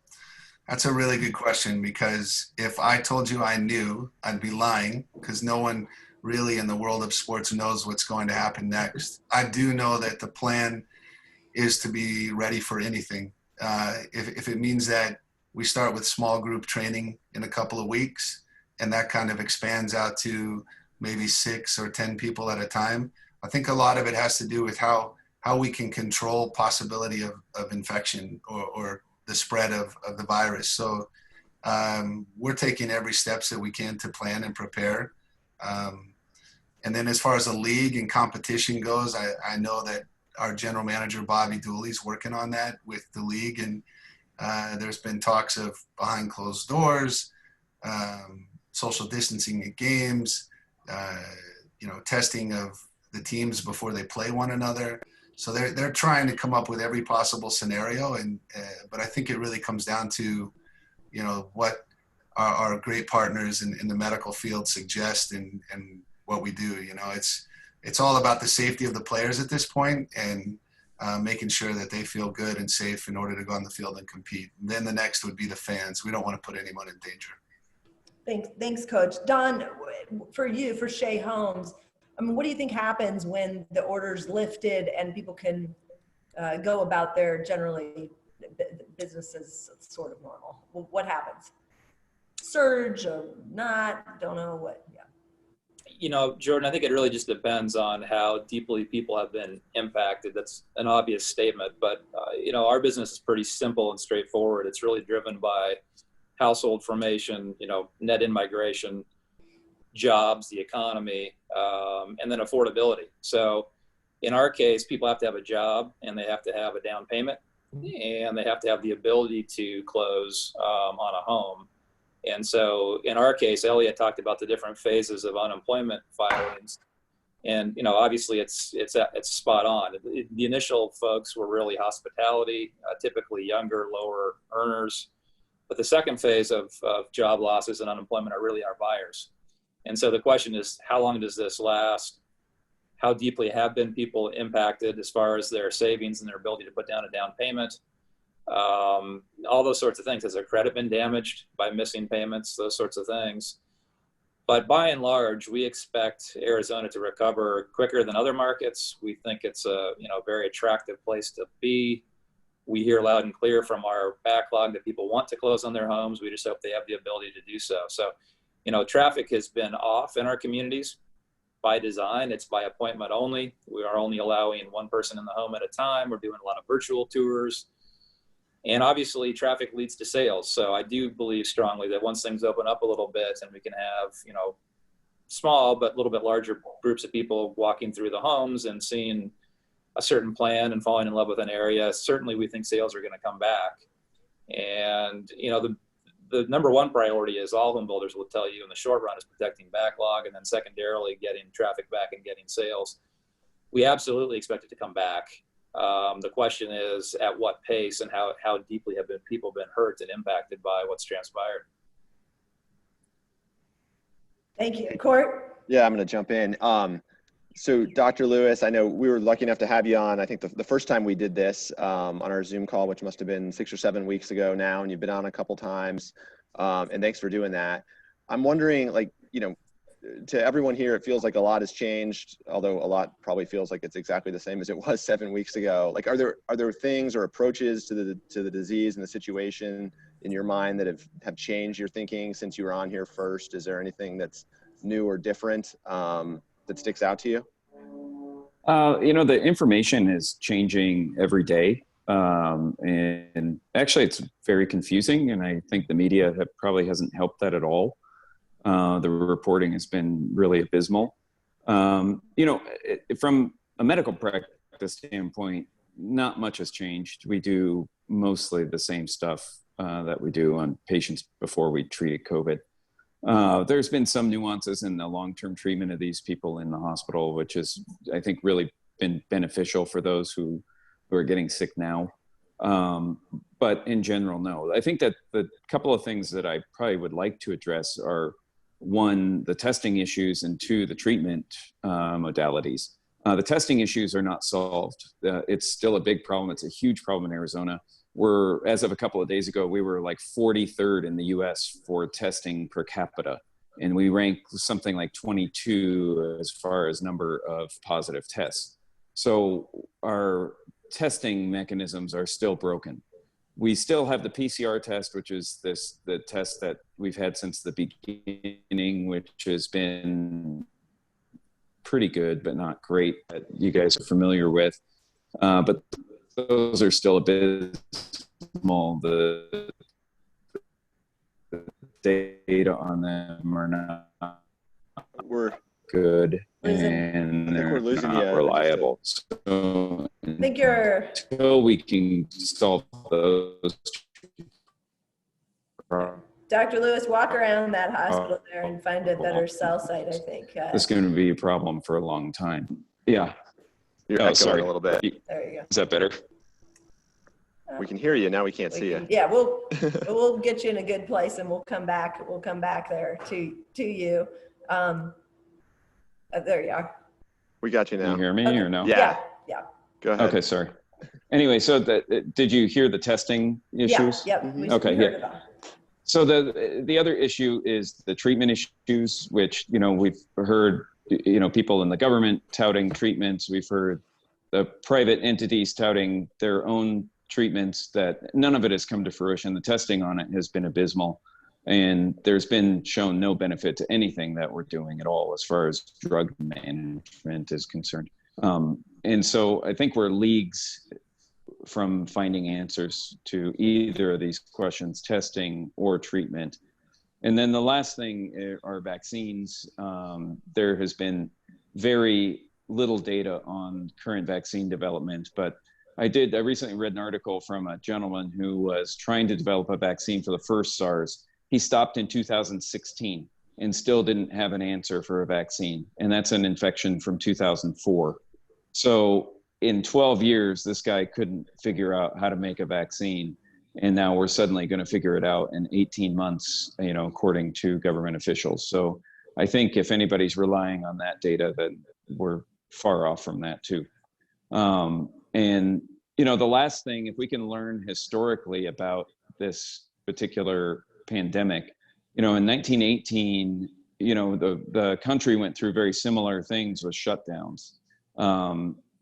That's a really good question, because if I told you I knew, I'd be lying, because no one really in the world of sports knows what's going to happen next. I do know that the plan is to be ready for anything. If it means that we start with small group training in a couple of weeks, and that kind of expands out to maybe 6 or 10 people at a time, I think a lot of it has to do with how we can control possibility of infection or the spread of the virus. So we're taking every steps that we can to plan and prepare. And then as far as the league and competition goes, I know that our general manager, Bobby Dooley, is working on that with the league. And there's been talks of behind closed doors, social distancing at games, testing of the teams before they play one another. So they're trying to come up with every possible scenario, but I think it really comes down to, what our great partners in the medical field suggest and what we do. It's all about the safety of the players at this point, and making sure that they feel good and safe in order to go on the field and compete. And then the next would be the fans. We don't want to put anyone in danger. Thanks, Coach. Don, for Shea Homes, I mean, what do you think happens when the order's lifted and people can go about their generally businesses sort of normal? What happens? Surge or not? Don't know what. Yeah. Jordan, I think it really just depends on how deeply people have been impacted. That's an obvious statement, but our business is pretty simple and straightforward. It's really driven by household formation, net in-migration, jobs, the economy, and then affordability. So in our case, people have to have a job, and they have to have a down payment, and they have to have the ability to close on a home. And so in our case, Elliott talked about the different phases of unemployment filings. And, obviously it's spot on. The initial folks were really hospitality, typically younger, lower earners. But the second phase of job losses and unemployment are really our buyers. And so the question is, how long does this last? how deeply have been people impacted as far as their savings and their ability to put down a down payment. All those sorts of things. Has their credit been damaged by missing payments? Those sorts of things. But by and large, we expect Arizona to recover quicker than other markets. We think it's a very attractive place to be. We hear loud and clear from our backlog that people want to close on their homes. We just hope they have the ability to do so. So, traffic has been off in our communities by design. It's by appointment only. We are only allowing one person in the home at a time. We're doing a lot of virtual tours. And obviously traffic leads to sales. So I do believe strongly that once things open up a little bit and we can have, small but a little bit larger groups of people walking through the homes and seeing a certain plan and falling in love with an area, certainly we think sales are going to come back. And, the number one priority, is all home builders will tell you in the short run, is protecting backlog, and then secondarily getting traffic back and getting sales. We absolutely expect it to come back. The question is at what pace and how deeply have people been hurt and impacted by what's transpired. Thank you. Court? Yeah, I'm going to jump in. So Dr. Lewis, I know we were lucky enough to have you on. I think the first time we did this on our Zoom call, which must have been 6 or 7 weeks ago now, and you've been on a couple times. And thanks for doing that. I'm wondering, to everyone here, it feels like a lot has changed, although a lot probably feels like it's exactly the same as it was 7 weeks ago. Are there things or approaches to the disease and the situation in your mind that have changed your thinking since you were on here first? Is there anything that's new or different that sticks out to you? The information is changing every day. And actually it's very confusing. And I think the media probably hasn't helped that at all. The reporting has been really abysmal. From a medical practice standpoint, not much has changed. We do mostly the same stuff that we do on patients before we treated COVID. There's been some nuances in the long-term treatment of these people in the hospital, which has, I think, really been beneficial for those who are getting sick now. But in general, no. I think that the couple of things that I probably would like to address are, one, the testing issues, and two, the treatment modalities. The testing issues are not solved. It's still a big problem. It's a huge problem in Arizona. As of a couple of days ago, we were like 43rd in the US for testing per capita. And we rank something like 22 as far as number of positive tests. So our testing mechanisms are still broken. We still have the PCR test, which is the test that we've had since the beginning, which has been pretty good, but not great, that you guys are familiar with. But those are still abysmal. The data on them are not good, and they're not reliable. So I think you're... until we can solve those. Dr. Lewis, walk around that hospital there and find a better cell site, I think. It's going to be a problem for a long time. Yeah. You're echoing a little bit. There you go. Is that better? We can hear you now. We can't see you. Yeah, we'll get you in a good place, and we'll come back. We'll come back there to you. There you are. We got you now. Can you hear me or no? Yeah. Go ahead. Okay, sorry. Anyway, so did you hear the testing issues? Yeah. Okay, yeah. So the other issue is the treatment issues, which, we've heard, people in the government touting treatments. We've heard the private entities touting their own treatments, that none of it has come to fruition. The testing on it has been abysmal, and there's been shown no benefit to anything that we're doing at all as far as drug management is concerned. And so I think we're leagues from finding answers to either of these questions, testing or treatment. And then the last thing are vaccines. There has been very little data on current vaccine development, but I recently read an article from a gentleman who was trying to develop a vaccine for the first SARS. He stopped in 2016 and still didn't have an answer for a vaccine. And that's an infection from 2004. So in 12 years, this guy couldn't figure out how to make a vaccine. And now we're suddenly going to figure it out in 18 months, according to government officials. So I think if anybody's relying on that data, then we're far off from that too. And, you know, the last thing, if we can learn historically about this particular pandemic, you know, in 1918, you know, the country went through very similar things with shutdowns.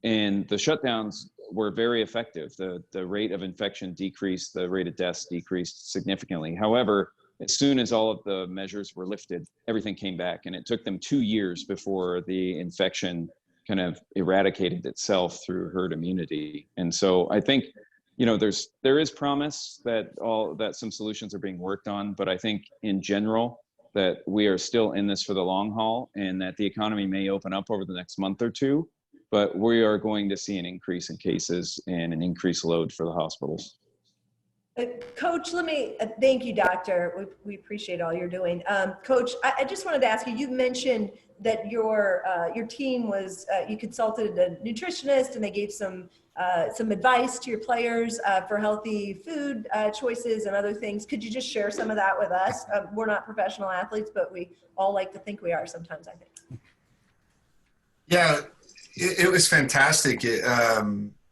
And the shutdowns were very effective. The rate of infection decreased, the rate of deaths decreased significantly. However, as soon as all of the measures were lifted, everything came back, and it took them 2 years before the infection kind of eradicated itself through herd immunity. And so I think, you know, there is promise that some solutions are being worked on, but I think in general that we are still in this for the long haul, and that the economy may open up over the next month or two, but we are going to see an increase in cases and an increased load for the hospitals. Coach, let me thank you, Doctor. We appreciate all you're doing. Coach, I just wanted to ask you, you mentioned that your team was, you consulted a nutritionist and they gave some advice to your players for healthy food choices and other things. Could you just share some of that with us? We're not professional athletes, but we all like to think we are sometimes, I think. Yeah, it was fantastic.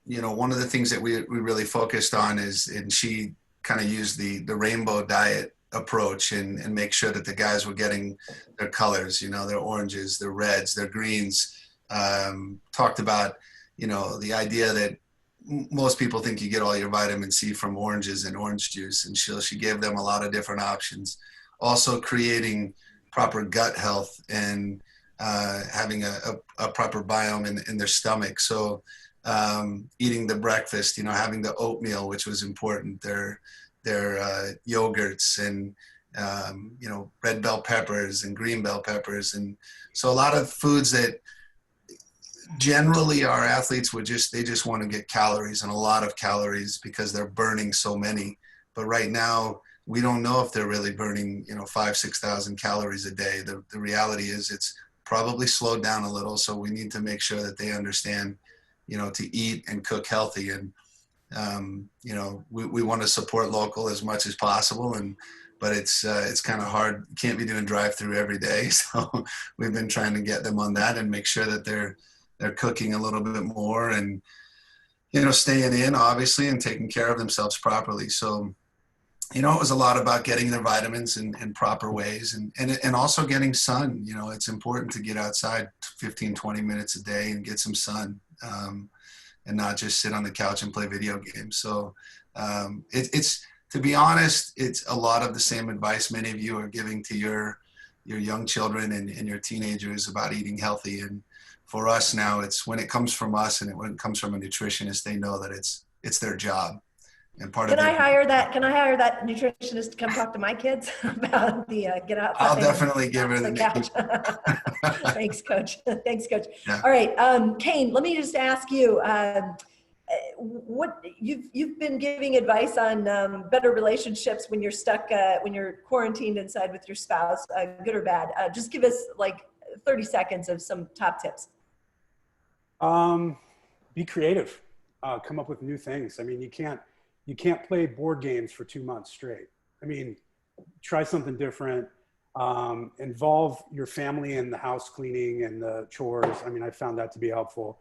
You know, one of the things that we really focused on is, and she kind of used the rainbow diet approach and make sure that the guys were getting their colors, you know, their oranges, their reds, their greens. Talked about, you know, the idea that most people think you get all your vitamin C from oranges and orange juice. And she gave them a lot of different options. Also creating proper gut health and having a proper biome in their stomach. So eating the breakfast, you know, having the oatmeal, which was important, their yogurts and, you know, red bell peppers and green bell peppers. And so a lot of foods that generally our athletes they just want to get calories, and a lot of calories because they're burning so many. But right now we don't know if they're really burning, you know, 5,000-6,000 calories a day. The reality is it's probably slowed down a little. So we need to make sure that they understand, you know, to eat and cook healthy. And, you know, we want to support local as much as possible. But it's kind of hard. You can't be doing drive-through every day. So we've been trying to get them on that and make sure that they're cooking a little bit more and, you know, staying in obviously and taking care of themselves properly. So, you know, it was a lot about getting their vitamins in proper ways and also getting sun. You know, it's important to get outside 15, 20 minutes a day and get some sun. And not just sit on the couch and play video games. So it's, to be honest, it's a lot of the same advice many of you are giving to your young children and your teenagers about eating healthy. And for us now, it's when it comes from us and when it comes from a nutritionist, they know that it's their job. And part of it. Can I hire that nutritionist to come talk to my kids about the get out? I'll definitely give her the couch. Thanks, Coach. Thanks, Coach. Yeah. All right, Kaine, let me just ask you, what you've been giving advice on better relationships when you're stuck, when you're quarantined inside with your spouse, good or bad. Just give us like 30 seconds of some top tips. Be creative. Come up with new things. I mean, you can't play board games for 2 months straight. I mean, try something different. Involve your family in the house cleaning and the chores. I mean, I found that to be helpful.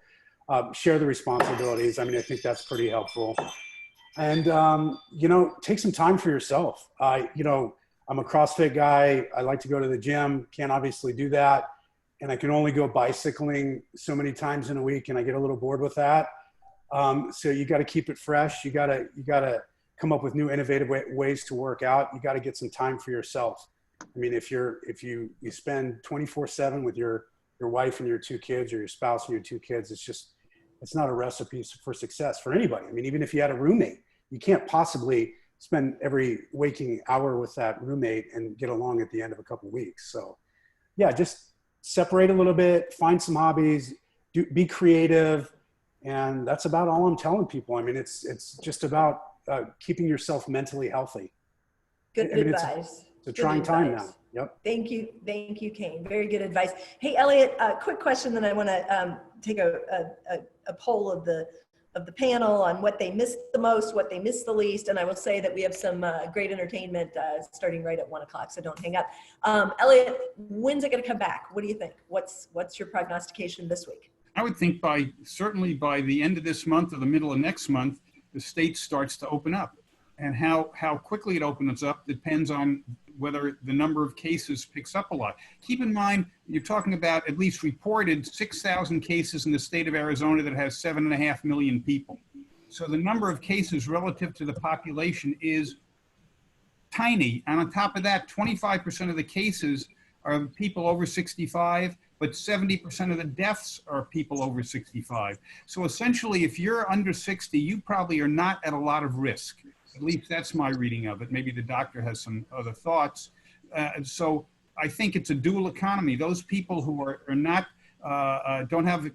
Share the responsibilities. I mean, I think that's pretty helpful. And, you know, take some time for yourself. You know, I'm a CrossFit guy. I like to go to the gym. Can't obviously do that. And I can only go bicycling so many times in a week, and I get a little bored with that. So you got to keep it fresh. You got to come up with new innovative ways to work out. You got to get some time for yourself. I mean, if you spend 24/7 with your wife and your 2 kids, or your spouse and your 2 kids, it's not a recipe for success for anybody. I mean, even if you had a roommate, you can't possibly spend every waking hour with that roommate and get along at the end of a couple of weeks. So yeah, just separate a little bit, find some hobbies, be creative. And that's about all I'm telling people. I mean, it's just about keeping yourself mentally healthy. Good advice. It's a trying time now. Yep. Thank you, Kaine. Very good advice. Hey, Elliott, quick question. Then I want to take a poll of the panel on what they missed the most, what they missed the least, and I will say that we have some great entertainment starting right at 1 o'clock. So don't hang up. Elliott, when's it going to come back? What do you think? What's your prognostication this week? I would think certainly by the end of this month or the middle of next month, the state starts to open up. And how quickly it opens up depends on whether the number of cases picks up a lot. Keep in mind, you're talking about at least reported 6,000 cases in the state of Arizona that has 7.5 million people. So the number of cases relative to the population is tiny. And on top of that, 25% of the cases are people over 65, but 70% of the deaths are people over 65. So essentially, if you're under 60, you probably are not at a lot of risk. At least that's my reading of it. Maybe the doctor has some other thoughts. So I think it's a dual economy. Those people who are not, don't have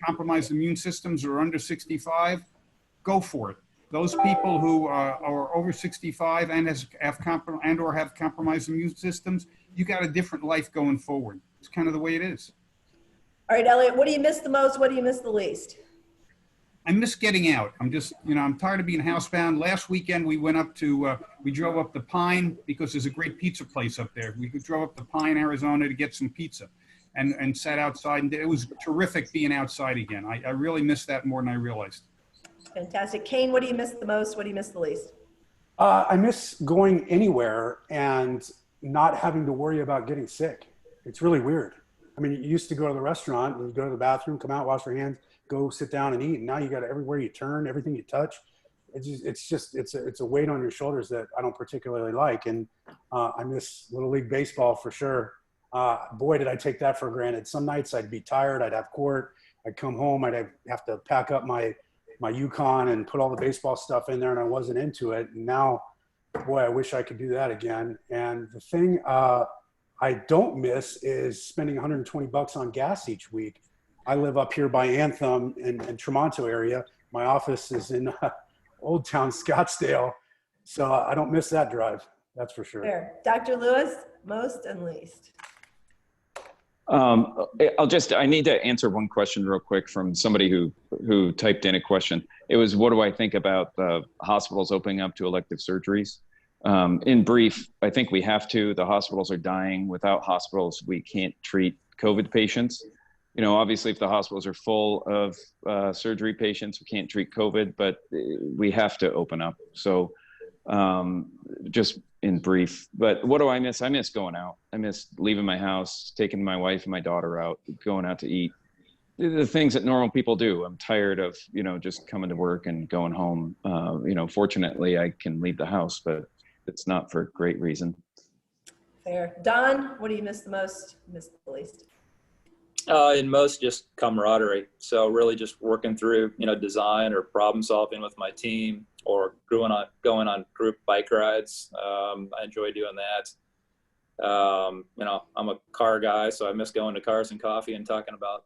compromised immune systems or under 65, go for it. Those people who are over 65 and have compromised immune systems, you got a different life going forward. It's kind of the way it is. All right, Elliott, what do you miss the most? What do you miss the least? I miss getting out. I'm just, I'm tired of being housebound. Last weekend, we went up to, we drove up to Pine because there's a great pizza place up there. We drove up to Pine, Arizona to get some pizza and sat outside. And it was terrific being outside again. I really miss that more than I realized. Fantastic. Kaine, what do you miss the most? What do you miss the least? I miss going anywhere and not having to worry about getting sick. It's really weird. I mean, you used to go to the restaurant and go to the bathroom, come out, wash your hands, go sit down and eat. And now you got everywhere you turn, everything you touch. It's a weight on your shoulders that I don't particularly like. And I miss Little League baseball for sure. Boy, did I take that for granted. Some nights I'd be tired. I'd have court. I'd come home. I'd have to pack up my Yukon and put all the baseball stuff in there, and I wasn't into it. And now, boy, I wish I could do that again. And the thing I don't miss is spending $120 on gas each week. I live up here by Anthem in Tremonto area. My office is in Old Town Scottsdale. So I don't miss that drive. That's for sure. Fair. Dr. Lewis, most and least. I need to answer one question real quick from somebody who typed in a question. It was, what do I think about the hospitals opening up to elective surgeries? In brief, I think we have to. The hospitals are dying. Without hospitals, we can't treat COVID patients. Obviously, if the hospitals are full of surgery patients, we can't treat COVID, but we have to open up. So just in brief, but what do I miss? I miss going out. I miss leaving my house, taking my wife and my daughter out, going out to eat. The things that normal people do. I'm tired of, just coming to work and going home. Fortunately, I can leave the house, but it's not for great reason. Fair. Don, what do you miss the most, miss the least? In most, just camaraderie. So really just working through, design or problem solving with my team, or going on group bike rides. I enjoy doing that. I'm a car guy, so I miss going to Cars and Coffee and talking about,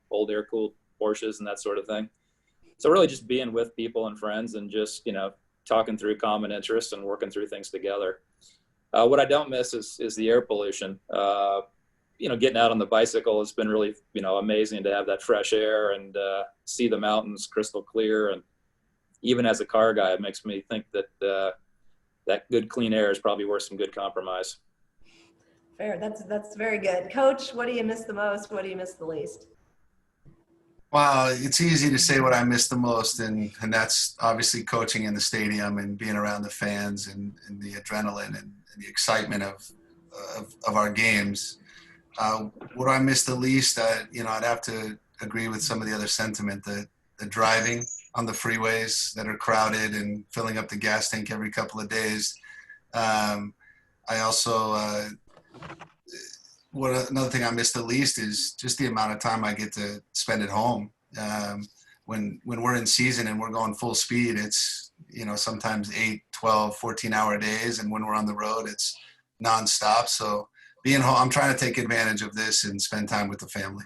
old air-cooled Porsches and that sort of thing. So really just being with people and friends and just, talking through common interests and working through things together. What I don't miss is the air pollution. Getting out on the bicycle has been really, amazing to have that fresh air and see the mountains crystal clear. And even as a car guy, it makes me think that that good clean air is probably worth some good compromise. Fair. That's very good. Coach, what do you miss the most? What do you miss the least? Wow, it's easy to say what I miss the most, and that's obviously coaching in the stadium and being around the fans and the adrenaline and the excitement of our games. What do I miss the least? I'd have to agree with some of the other sentiment, the driving on the freeways that are crowded and filling up the gas tank every couple of days. I also, another thing I miss the least is just the amount of time I get to spend at home. When we're in season and we're going full speed, it's, sometimes 8, 12, 14-hour days. And when we're on the road, it's nonstop. So being home, I'm trying to take advantage of this and spend time with the family.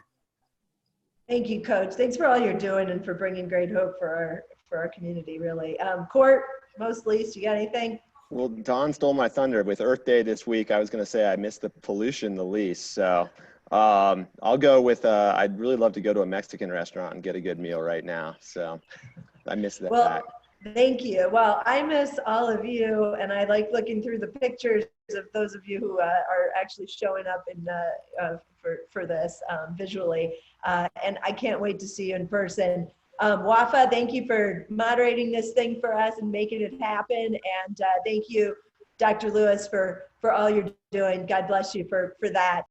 Thank you, Coach. Thanks for all you're doing and for bringing great hope for our community, really. Court, most least, you got anything? Well, Don stole my thunder. With Earth Day this week, I was going to say I missed the pollution the least. So I'll go with, I'd really love to go to a Mexican restaurant and get a good meal right now. So I miss that. Well, thank you. Well, I miss all of you, and I like looking through the pictures of those of you who are actually showing up in, for this visually. And I can't wait to see you in person. Wafa, thank you for moderating this thing for us and making it happen. And thank you, Dr. Lewis, for all you're doing. God bless you for that.